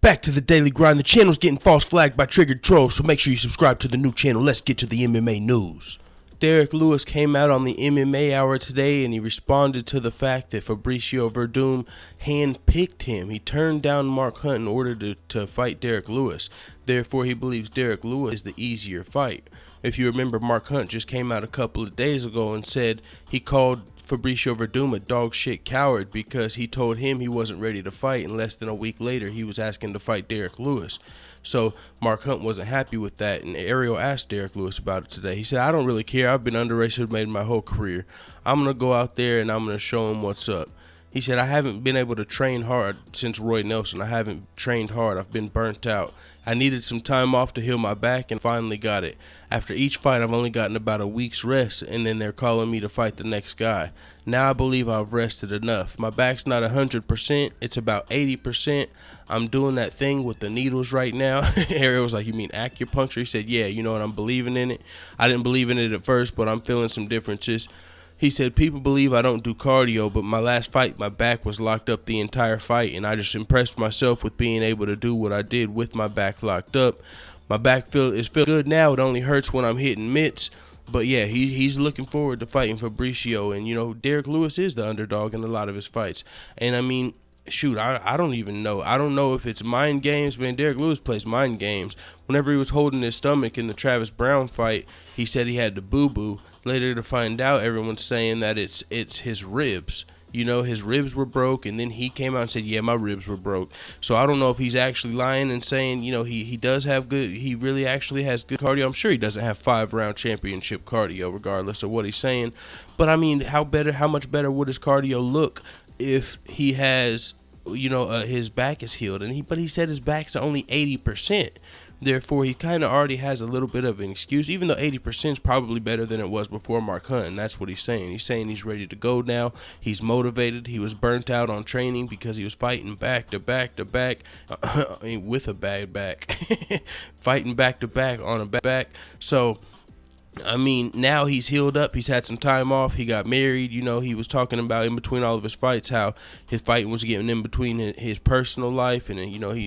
Back to the daily grind. The channel's getting false flagged by triggered trolls, so make sure you subscribe to the new channel. Let's get to the MMA news. Derrick Lewis came out on the MMA Hour today and he responded to the fact that Fabricio Werdum handpicked him. He turned down Mark Hunt in order to fight Derrick Lewis. Therefore, he believes Derrick Lewis is the easier fight. If you remember, Mark Hunt just came out a couple of days ago and said he called Fabricio Werdum a dog shit coward because he told him he wasn't ready to fight, and less than a week later he was asking to fight Derrick Lewis. So Mark Hunt wasn't happy with that, and Ariel asked Derrick Lewis about it today. He said, I don't really care. I've been underestimated my whole career. I'm going to go out there and I'm going to show him what's up. He said, I haven't been able to train hard since Roy Nelson. I haven't trained hard. I've been burnt out. I needed some time off to heal my back and finally got it. After each fight, I've only gotten about a week's rest, and then they're calling me to fight the next guy. Now I believe I've rested enough. My back's not 100%. It's about 80%. I'm doing that thing with the needles right now. Ariel was like, you mean acupuncture? He said, yeah, you know what, I'm believing in it. I didn't believe in it at first, but I'm feeling some differences. He said, people believe I don't do cardio, but my last fight, my back was locked up the entire fight, and I just impressed myself with being able to do what I did with my back locked up. My back is feel good now. It only hurts when I'm hitting mitts. But yeah, he's looking forward to fighting Fabricio. And, you know, Derrick Lewis is the underdog in a lot of his fights. And, I mean, shoot, I don't even know. I don't know if it's mind games. Man, Derrick Lewis plays mind games. Whenever he was holding his stomach in the Travis Brown fight, he said he had to boo-boo. Later to find out, everyone's saying that it's his ribs. You know, his ribs were broke, and then he came out and said, yeah, my ribs were broke. So I don't know if he's actually lying and saying, you know, he does have good, he really actually has good cardio. I'm sure he doesn't have 5-round championship cardio, regardless of what he's saying. But I mean, how much better would his cardio look if he has, you know, his back is healed? But he said his back's only 80%. Therefore, he kind of already has a little bit of an excuse, even though 80% is probably better than it was before Mark Hunt, and that's what he's saying. He's saying he's ready to go now. He's motivated. He was burnt out on training because he was fighting back to back to back with a bad back, fighting back to back on a back. So, I mean, now he's healed up. He's had some time off. He got married. You know, he was talking about in between all of his fights how his fighting was getting in between his personal life, and you know,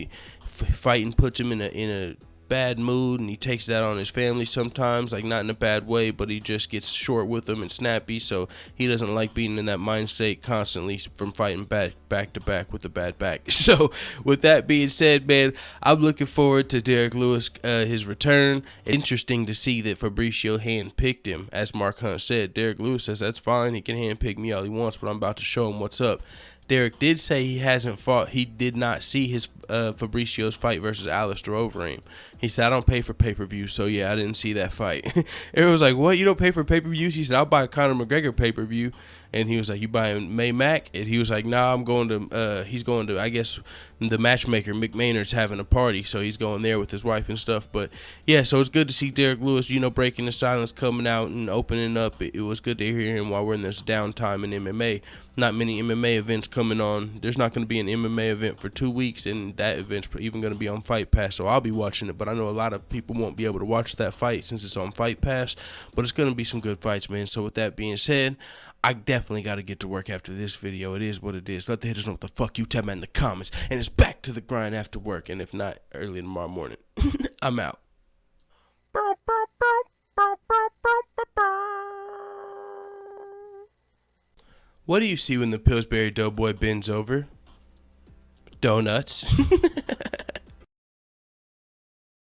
fighting puts him in a bad mood, and he takes that on his family sometimes, like not in a bad way, but he just gets short with them and snappy, so he doesn't like being in that mind state constantly from fighting back to back with a bad back. So with that being said, man, I'm looking forward to Derrick Lewis, his return. Interesting to see that Fabricio handpicked him. As Mark Hunt said, Derrick Lewis says that's fine, he can handpick me all he wants, but I'm about to show him what's up. Derrick did say he hasn't fought. He did not see his Fabricio's fight versus Alistair Overeem. He said, I don't pay for pay-per-view, so yeah, I didn't see that fight. Everyone was like, what, you don't pay for pay-per-views? He said, I'll buy a Conor McGregor pay-per-view. And he was like, you buying May Mac? And he was like, nah, I'm going to, he's going to, I guess, the matchmaker, Mick Maynard's having a party, so he's going there with his wife and stuff. But, yeah, so it's good to see Derrick Lewis, you know, breaking the silence, coming out and opening up. It was good to hear him while we're in this downtime in MMA. Not many MMA events coming on. There's not going to be an MMA event for 2 weeks, and that event's even going to be on Fight Pass, so I'll be watching it. But I know a lot of people won't be able to watch that fight since it's on Fight Pass, but it's going to be some good fights, man. So with that being said, I definitely got to get to work after this video. It is what it is. Let the haters know what the fuck you tell me in the comments. And it's back to the grind after work. And if not, early tomorrow morning. I'm out. What do you see when the Pillsbury Doughboy bends over? Donuts.